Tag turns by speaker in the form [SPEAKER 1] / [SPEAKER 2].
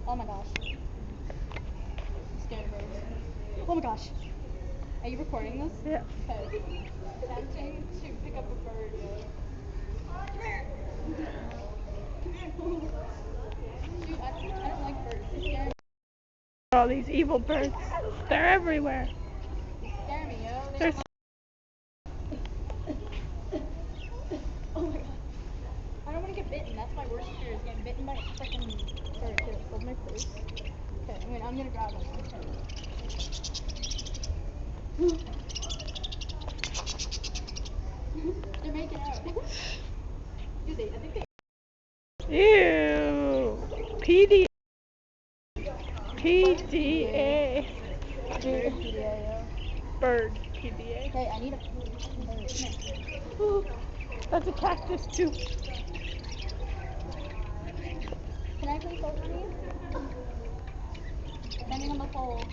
[SPEAKER 1] Oh my gosh. I'm scared of birds. Oh my gosh. Are you recording this?
[SPEAKER 2] Yeah.
[SPEAKER 1] Okay. Attempting to pick up a bird. Dude, I don't like birds. They scare me.
[SPEAKER 2] All these evil birds. They're everywhere.
[SPEAKER 1] They scare me, yo. They
[SPEAKER 2] They're
[SPEAKER 1] don't Oh my god. I don't want to get bitten. That's my worst fear is getting bitten by a freaking bird. Here, hold my purse. Okay, I'm gonna grab it. They're making out. Dude, I think they.
[SPEAKER 2] Ew. PDA. PDA.
[SPEAKER 1] Bird PDA, yo.
[SPEAKER 2] Bird PDA.
[SPEAKER 1] Okay, I need a bird.
[SPEAKER 2] Ooh, that's a cactus too.
[SPEAKER 1] Can I please hold on you? Standing on the pole.